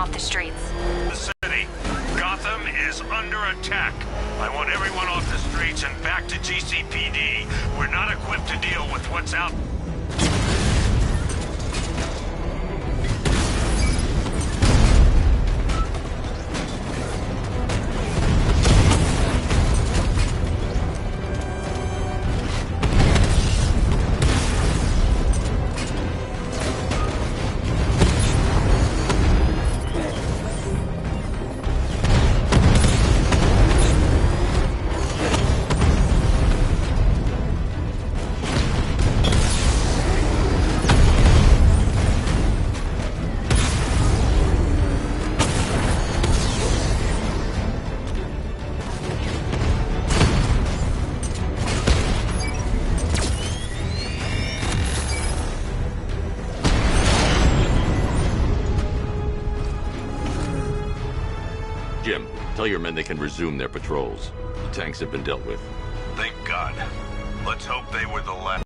off the streets. The city. Gotham is under attack. I want everyone off the streets and back to GCPD. We're not equipped to deal with what's out. Jim, tell your men they can resume their patrols. The tanks have been dealt with. Thank God. Let's hope they were the last.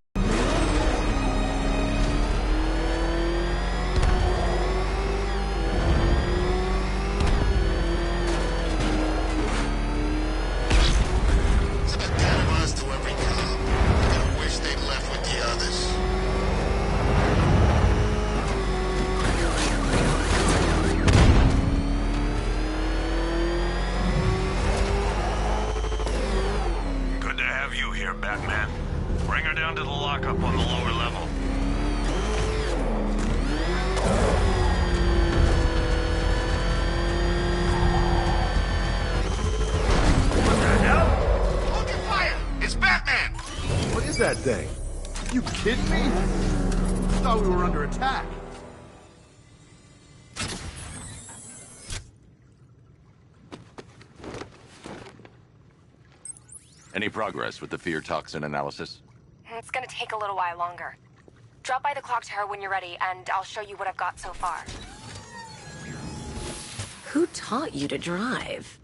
It's a kind of us to every cop. I wish they'd left with the others. Good to have you here, Batman. Bring her down to the lockup on the lower level. What the hell? Hold your fire! It's Batman! What is that thing? You kidding me? I thought we were under attack. Any progress with the fear toxin analysis? It's gonna take a little while longer. Drop by the clock tower when you're ready, and I'll show you what I've got so far. Who taught you to drive?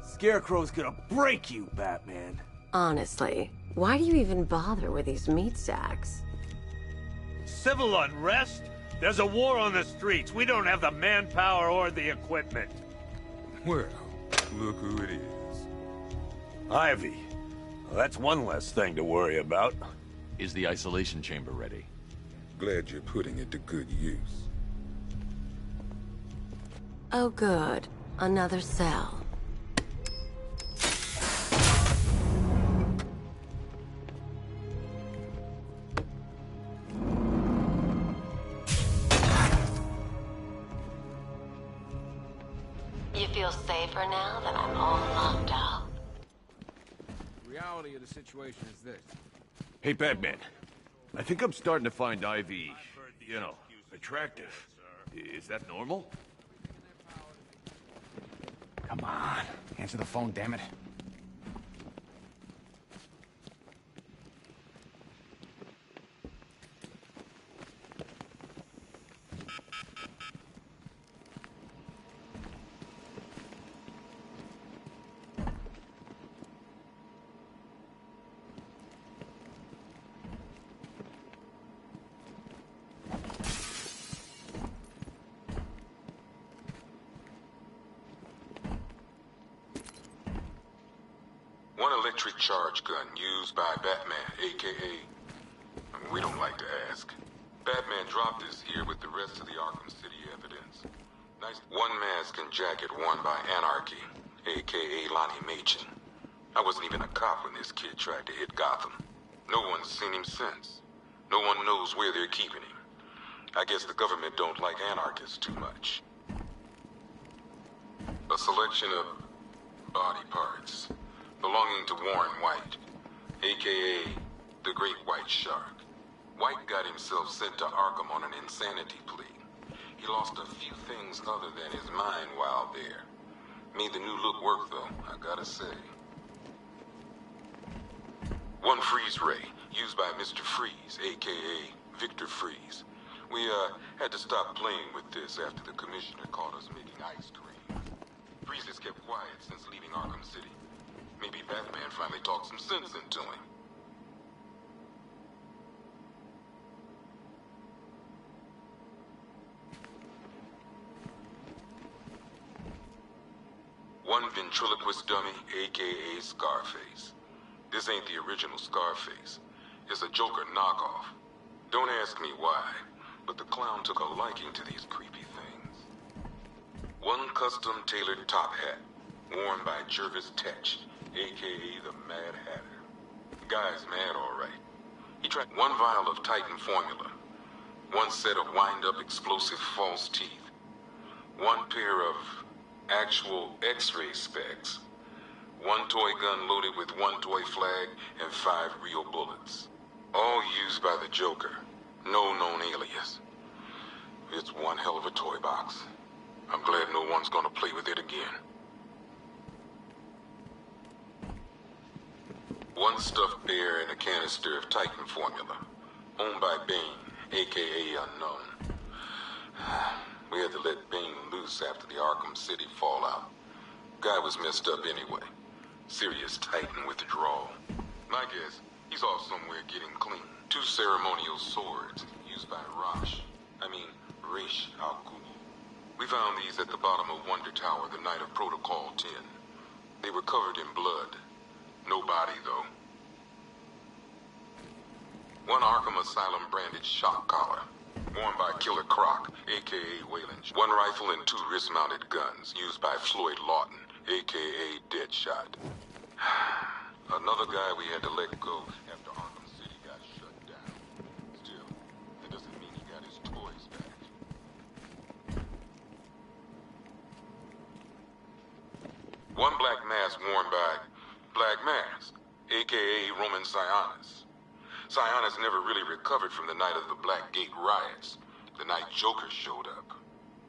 Scarecrow's gonna break you, Batman. Honestly, why do you even bother with these meat sacks? Civil unrest? There's a war on the streets. We don't have the manpower or the equipment. Well, look who it is. Ivy. Well, that's one less thing to worry about. Is the isolation chamber ready? Glad you're putting it to good use. Oh good, another cell. You feel safer now that I'm all locked out? The reality of the situation is this. Hey, Batman. I think I'm starting to find Ivy, you know, attractive. Is that normal? Come on. Answer the phone, damn it. One electric charge gun used by Batman, a.k.a. we don't like to ask. Batman dropped this here with the rest of the Arkham City evidence. Nice one mask and jacket worn by Anarchy, a.k.a. Lonnie Machin. I wasn't even a cop when this kid tried to hit Gotham. No one's seen him since. No one knows where they're keeping him. I guess the government don't like anarchists too much. A selection of body parts belonging to Warren White, a.k.a. the Great White Shark. White got himself sent to Arkham on an insanity plea. He lost a few things other than his mind while there. Made the new look work, though, I gotta say. One freeze ray, used by Mr. Freeze, a.k.a. Victor Freeze. We, had to stop playing with this after the commissioner caught us making ice cream. Freeze has kept quiet since leaving Arkham City. Maybe Batman finally talked some sense into him. One ventriloquist dummy, a.k.a. Scarface. This ain't the original Scarface. It's a Joker knockoff. Don't ask me why, but the clown took a liking to these creepy things. One custom-tailored top hat, worn by Jervis Tetch, a.k.a. the Mad Hatter. The guy's mad, all right. He tried one vial of Titan formula, one set of wind-up explosive false teeth, one pair of actual X-ray specs, one toy gun loaded with one toy flag and 5 real bullets. All used by the Joker. No known alias. It's one hell of a toy box. I'm glad no one's gonna play with it again. One stuffed bear and a canister of Titan formula. Owned by Bane, a.k.a. Unknown. We had to let Bane loose after the Arkham City fallout. Guy was messed up anyway. Serious Titan withdrawal. My guess, he's off somewhere getting clean. 2 ceremonial swords used by Ra's al Ghul. We found these at the bottom of Wonder Tower the night of Protocol 10. They were covered in blood. No body, though. One Arkham Asylum branded shock collar, worn by Killer Croc, a.k.a. Wayland. One rifle and 2 wrist-mounted guns, used by Floyd Lawton, a.k.a. Deadshot. Another guy we had to let go after Arkham City got shut down. Still, that doesn't mean he got his toys back. One black mask worn by Black Mask, a.k.a. Roman Sionis. Sionis never really recovered from the night of the Black Gate riots, the night Joker showed up.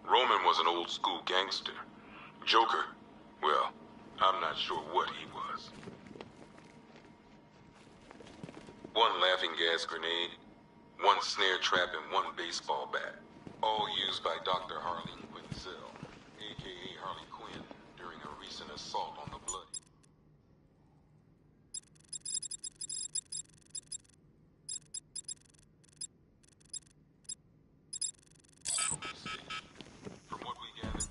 Roman was an old-school gangster. Joker, well, I'm not sure what he was. One laughing gas grenade, one snare trap, and one baseball bat. All used by Dr. Harleen Quinzel, a.k.a. Harley Quinn, during a recent assault on the Bloody. From what we gathered,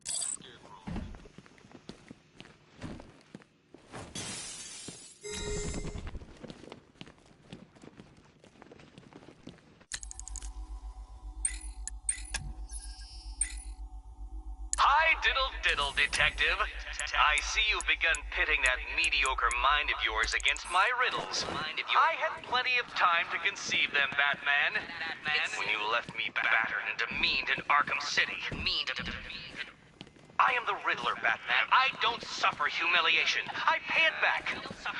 Scarecrow. Hi, diddle, detective. I see you've begun pitting that mediocre mind of yours against my riddles. I had plenty of time to conceive them, Batman. It's when you left me battered and demeaned in Arkham City. I am the Riddler, Batman. I don't suffer humiliation. I pay it back.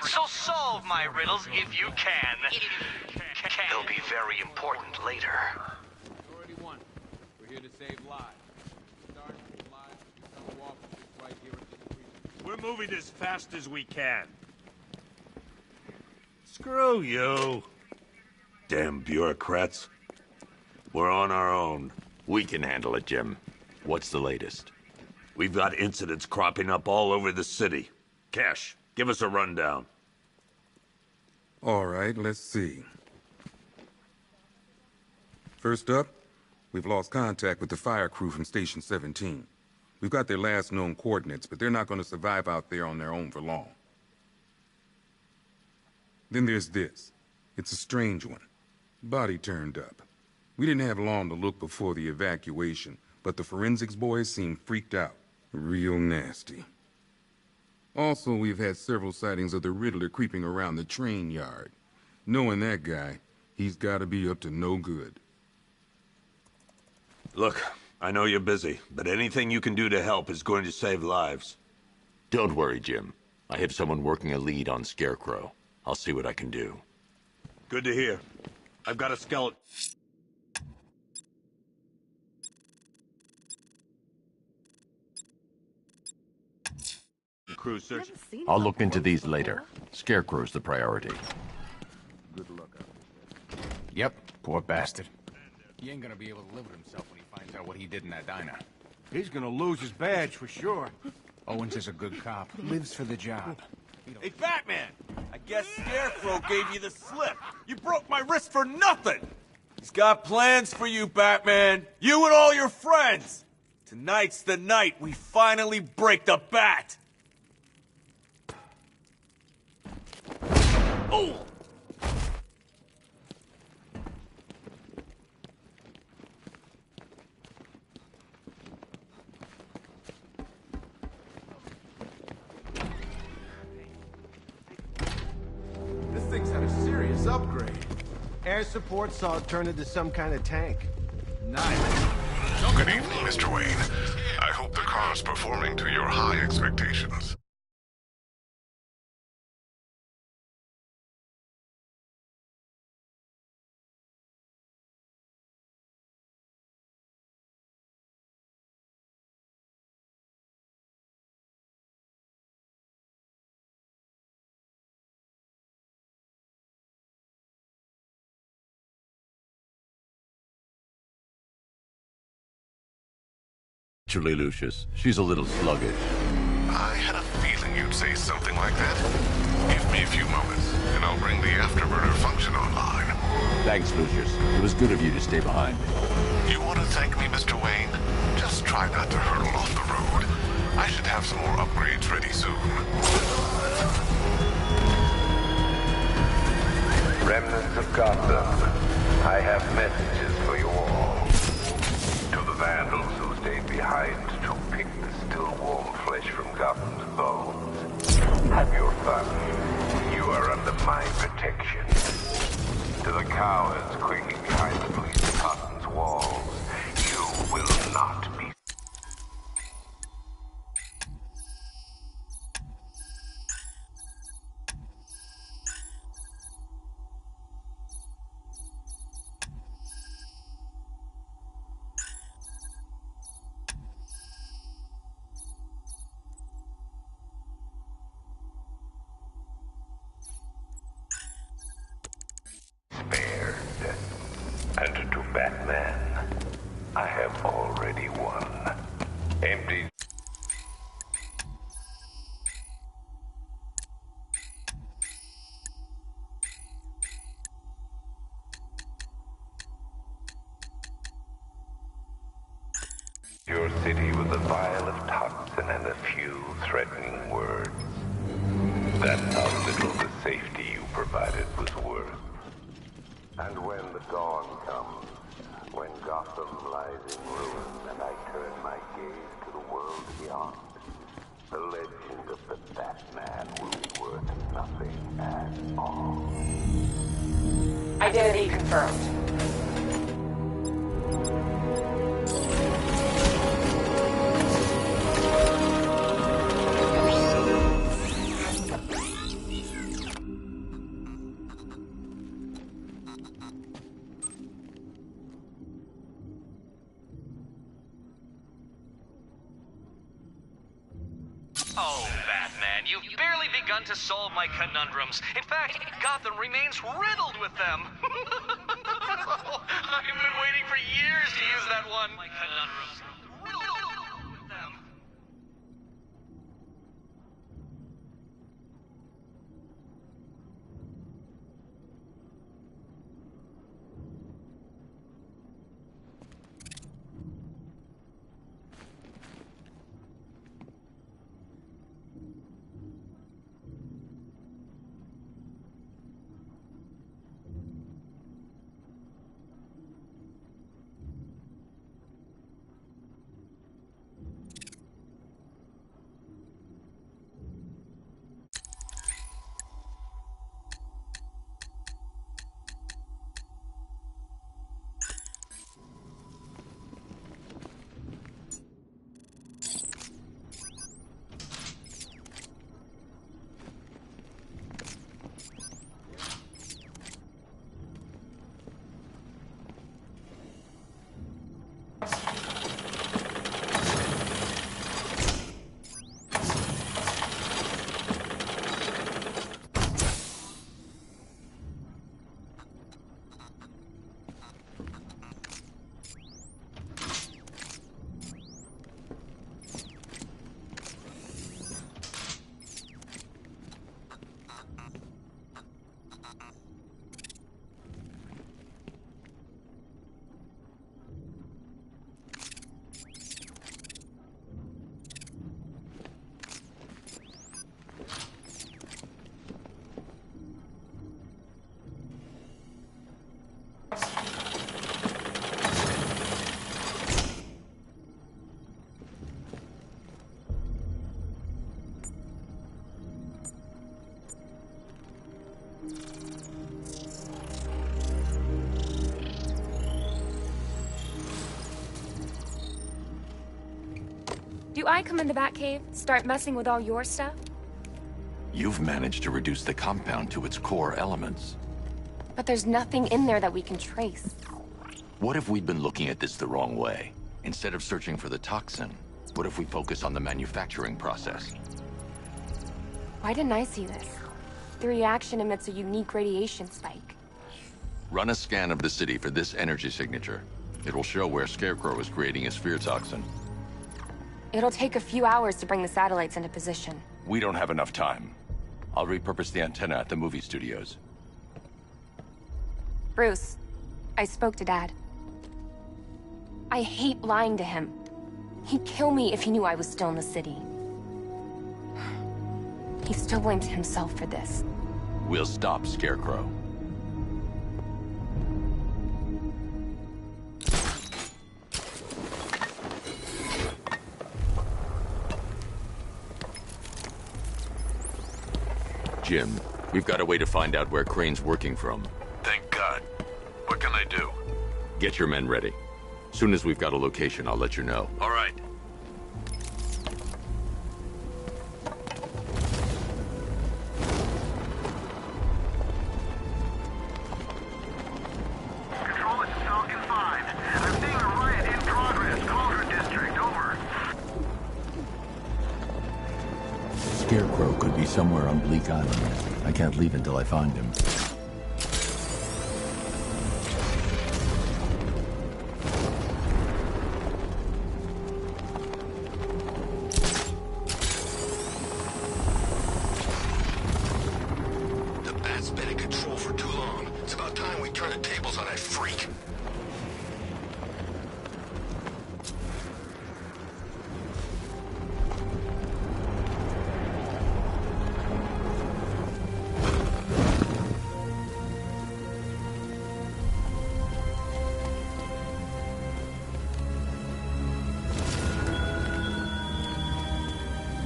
So solve my riddles if you can. They'll be very important later. Already won. We're here to save lives. Start with lives to become officers right here at this precinct. We're moving as fast as we can. Screw you. Damn bureaucrats. We're on our own. We can handle it, Jim. What's the latest? We've got incidents cropping up all over the city. Cash, give us a rundown. All right, let's see. First up, we've lost contact with the fire crew from Station 17. We've got their last known coordinates, but they're not going to survive out there on their own for long. Then there's this. It's a strange one. Body turned up. We didn't have long to look before the evacuation, but the forensics boys seemed freaked out. Real nasty. Also, we've had several sightings of the Riddler creeping around the train yard. Knowing that guy, he's got to be up to no good. Look, I know you're busy, but anything you can do to help is going to save lives. Don't worry, Jim. I have someone working a lead on Scarecrow. I'll see what I can do. Good to hear. I've got a skeleton. crew search. I'll look into these later. Scarecrow's the priority. Yep, poor bastard. He ain't gonna be able to live with himself when he finds out what he did in that diner. He's gonna lose his badge for sure. Owens is a good cop. Lives for the job. Hey, Batman! I guess Scarecrow gave you the slip. You broke my wrist for nothing! He's got plans for you, Batman. You and all your friends. Tonight's the night we finally break the bat. Oh! This thing's had a serious upgrade. Air support saw it turn into some kind of tank. Nice. Good evening, Mr. Wayne. I hope the car's performing to your high expectations. Actually, Lucius, she's a little sluggish. I had a feeling you'd say something like that. Give me a few moments, and I'll bring the afterburner function online. Thanks, Lucius. It was good of you to stay behind. You want to thank me, Mr. Wayne? Just try not to hurtle off the road. I should have some more upgrades ready soon. Remnants of Gotham, I have messages for you all. To the vandals who stayed behind to pick the still warm flesh from Gotham's bones. Have your fun. You are under my protection. To the cowards quaking behind the police department's walls, you will not be. Spared. And to Batman, I have already won. Empty. Your city with a vial of toxin and a few threatening words. That's how little the safety you provided was worth. And when the dawn comes, when Gotham lies in ruins and I turn my gaze to the world beyond, the legend of the Batman will be worth nothing at all. Identity confirmed. Oh, Batman, you've barely begun to solve my conundrums. In fact, Gotham remains riddled with them. I've been waiting for years to use that one. My conundrums. Riddled with them. Do I come in the Batcave, start messing with all your stuff? You've managed to reduce the compound to its core elements. But there's nothing in there that we can trace. What if we'd been looking at this the wrong way? Instead of searching for the toxin, what if we focus on the manufacturing process? Why didn't I see this? The reaction emits a unique radiation spike. Run a scan of the city for this energy signature. It will show where Scarecrow is creating his fear toxin. It'll take a few hours to bring the satellites into position. We don't have enough time. I'll repurpose the antenna at the movie studios. Bruce, I spoke to Dad. I hate lying to him. He'd kill me if he knew I was still in the city. He still blames himself for this. We'll stop Scarecrow. Jim, we've got a way to find out where Crane's working from. Thank God. What can I do? Get your men ready. Soon as we've got a location, I'll let you know. All right. Control, it's Falcon 5. I'm seeing a riot in progress. Cauldron District, over. Scarecrow could be somewhere on Bleak Island. I can't leave until I find him. The Bat's been in control for too long. It's about time we turn the tables on that freak.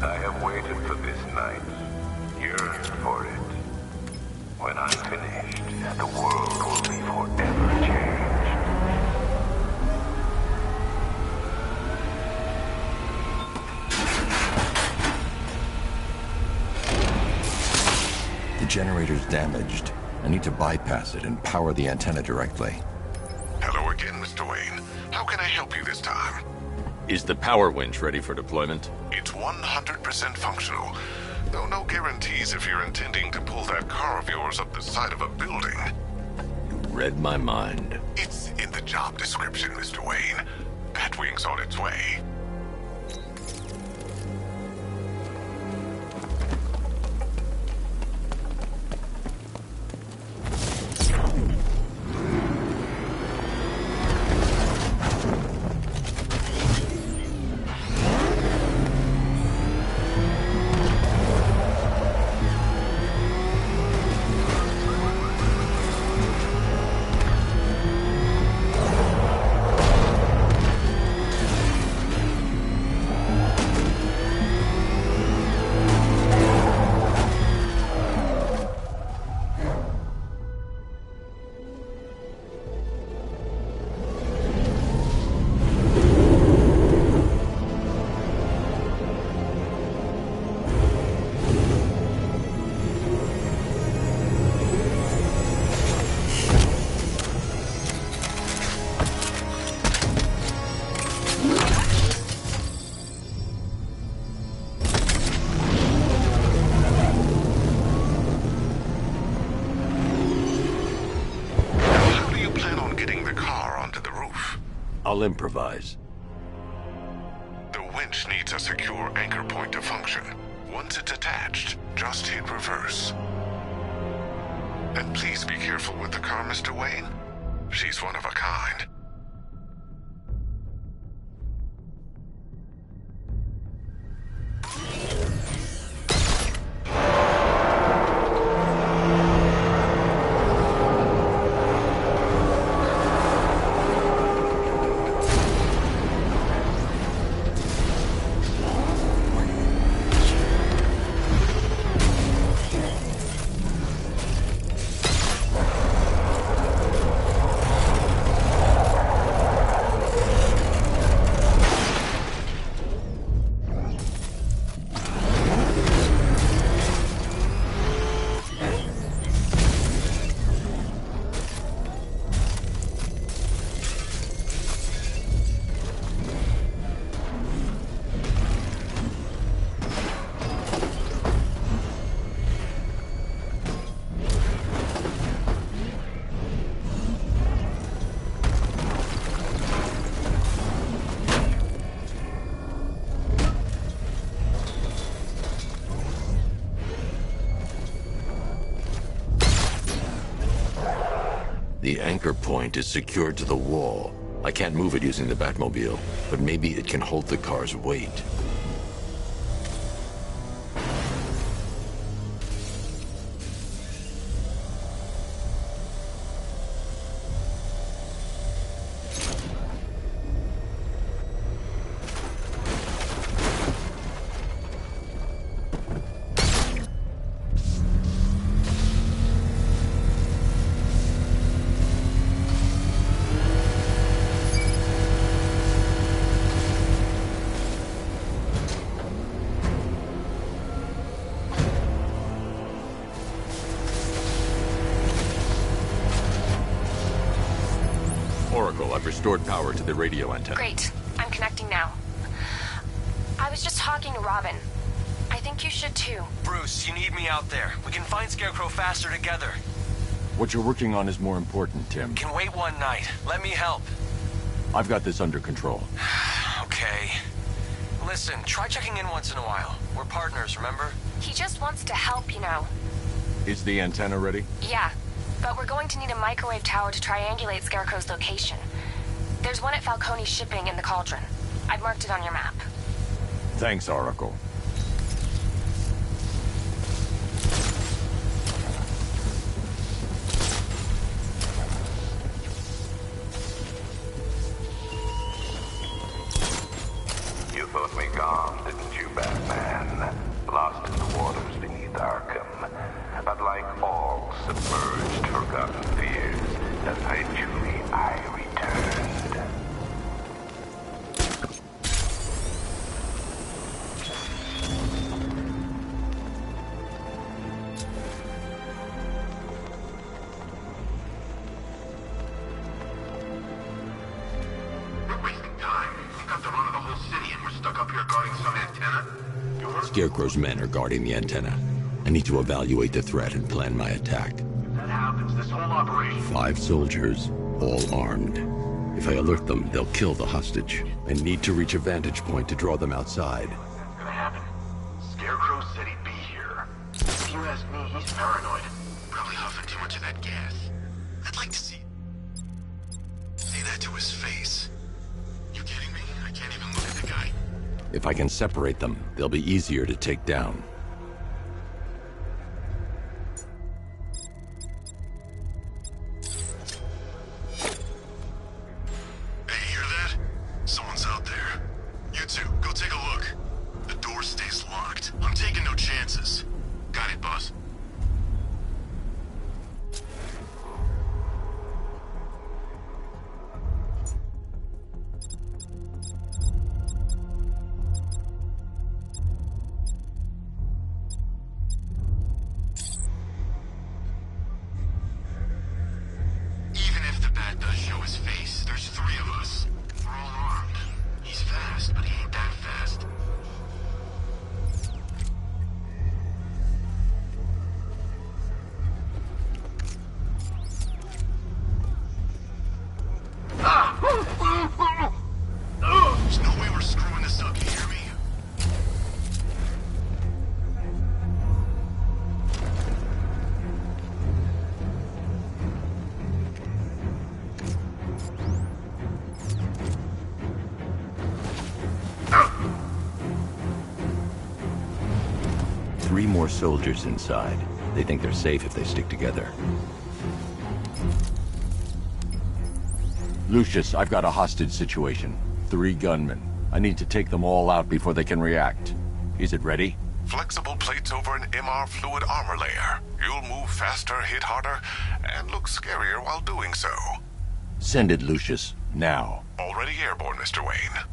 I have waited for this night, yearned for it. When I'm finished, the world will be forever changed. The generator's damaged. I need to bypass it and power the antenna directly. Hello again, Mr. Wayne. How can I help you this time? Is the power winch ready for deployment? It's 100% functional. Though no guarantees if you're intending to pull that car of yours up the side of a building. You read my mind. It's in the job description, Mr. Wayne. Batwing's on its way. I'll improvise. The winch needs a secure anchor point to function. Once it's attached, just hit reverse. And please be careful with the car, Mr. Wayne. She's one of a kind. The anchor point is secured to the wall. I can't move it using the Batmobile, but maybe it can hold the car's weight. I've restored power to the radio antenna. Great. I'm connecting now. I was just talking to Robin. I think you should too. Bruce, you need me out there. We can find Scarecrow faster together. What you're working on is more important, Tim. Can wait one night. Let me help. I've got this under control. Okay. Listen, try checking in once in a while. We're partners, remember? He just wants to help, you know. Is the antenna ready? Yeah, but we're going to need a microwave tower to triangulate Scarecrow's location. There's one at Falcone's shipping in the Cauldron. I've marked it on your map. Thanks, Oracle. You thought me gone, didn't you, Batman? Lost in the waters beneath Arkham. But like all submerged, forgotten fears, eventually I returned. We're wasting time. We've got the run of the whole city and we're stuck up here guarding some antenna. You heard? Scarecrow's men are guarding the antenna. I need to evaluate the threat and plan my attack. If that happens, this whole operation... 5 soldiers, all armed. If I alert them, they'll kill the hostage. I need to reach a vantage point to draw them outside. That's gonna happen. Scarecrow said he'd be here. If you ask me, he's paranoid. Probably huffing too much of that gas. I'd like to see... Say that to his face. You kidding me? I can't even look at the guy. If I can separate them, they'll be easier to take down. Someone's out there. You two, go take a look. The door stays locked. I'm taking no chances. Got it, boss. Even if the bat does show his face, there's 3 of us. We're all armed. He's fast, but he ain't that fast. There's no way we're screwing this up, you hear me? Three more soldiers inside. They think they're safe if they stick together. Lucius, I've got a hostage situation. 3 gunmen. I need to take them all out before they can react. Is it ready? Flexible plates over an MR fluid armor layer. You'll move faster, hit harder, and look scarier while doing so. Send it, Lucius. Now. Already airborne, Mr. Wayne.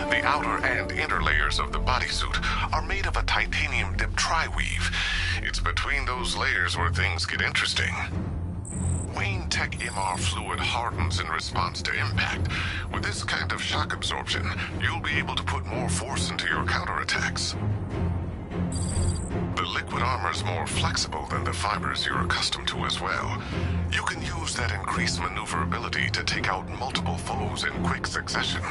The outer and inner layers of the bodysuit are made of a titanium dip tri-weave. It's between those layers where things get interesting. Wayne Tech MR fluid hardens in response to impact. With this kind of shock absorption, you'll be able to put more force into your counterattacks. The liquid armor's more flexible than the fibers you're accustomed to as well. You can use that increased maneuverability to take out multiple foes in quick succession.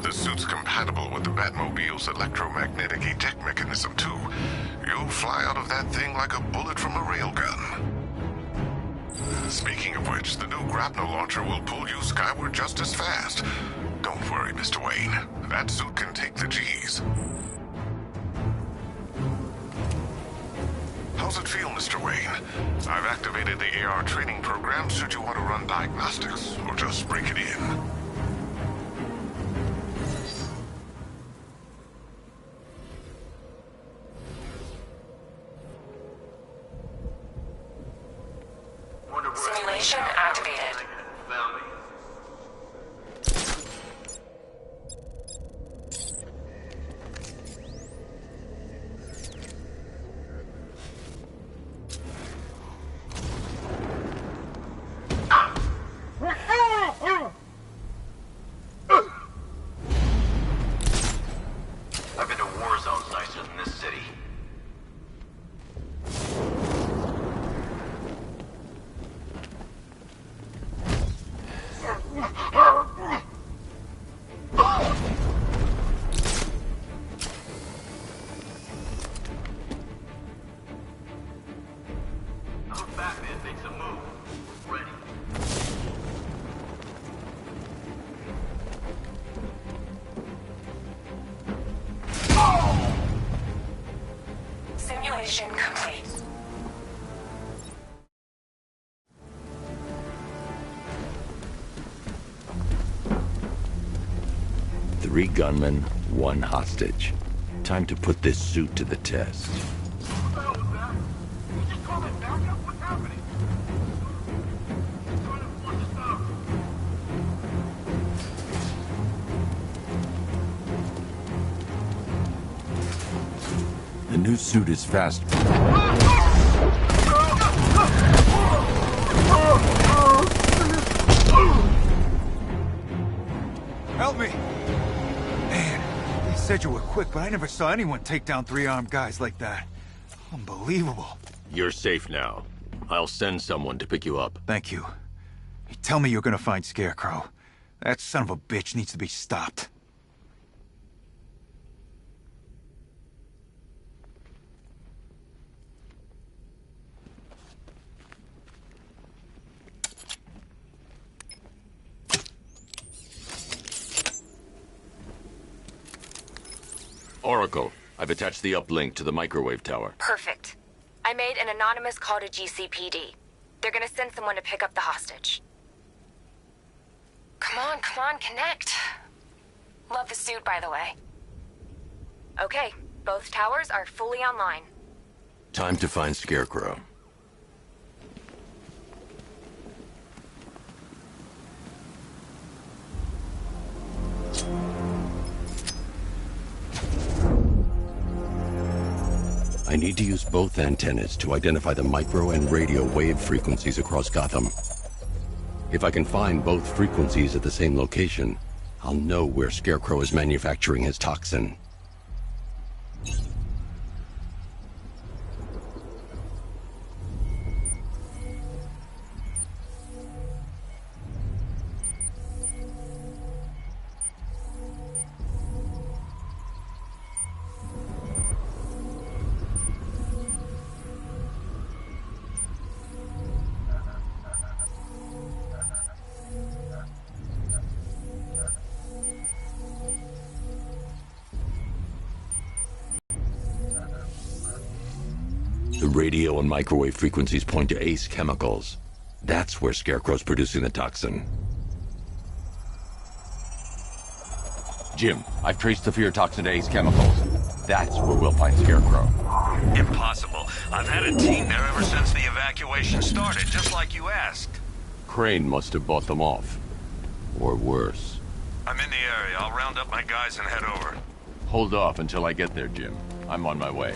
The suit's compatible with the Batmobile's electromagnetic eject mechanism, too. You'll fly out of that thing like a bullet from a railgun. Speaking of which, the new grapnel launcher will pull you skyward just as fast. Don't worry, Mr. Wayne. That suit can take the G's. How's it feel, Mr. Wayne? I've activated the AR training program should you want to run diagnostics, or just break it in. Simulation activated. I've been to war zones nicer than this city. Batman makes a move. Ready. Simulation complete. Three gunmen, one hostage. Time to put this suit to the test. What the hell was that? You just called it backup? What's happening? I'm trying to force this out. The new suit is fast. Help me! Man, they said you were quick, but I never saw anyone take down three armed guys like that. Unbelievable. You're safe now. I'll send someone to pick you up. Thank you. You tell me you're gonna find Scarecrow. That son of a bitch needs to be stopped. Oracle, I've attached the uplink to the microwave tower. Perfect. I made an anonymous call to GCPD. They're gonna send someone to pick up the hostage. Come on, connect. Love the suit, by the way. Okay, both towers are fully online. Time to find Scarecrow. I need to use both antennas to identify the micro and radio wave frequencies across Gotham. If I can find both frequencies at the same location, I'll know where Scarecrow is manufacturing his toxin. The radio and microwave frequencies point to Ace Chemicals. That's where Scarecrow's producing the toxin. Jim, I've traced the fear toxin to Ace Chemicals. That's where we'll find Scarecrow. Impossible. I've had a team there ever since the evacuation started, just like you asked. Crane must have bought them off. Or worse. I'm in the area. I'll round up my guys and head over. Hold off until I get there, Jim. I'm on my way.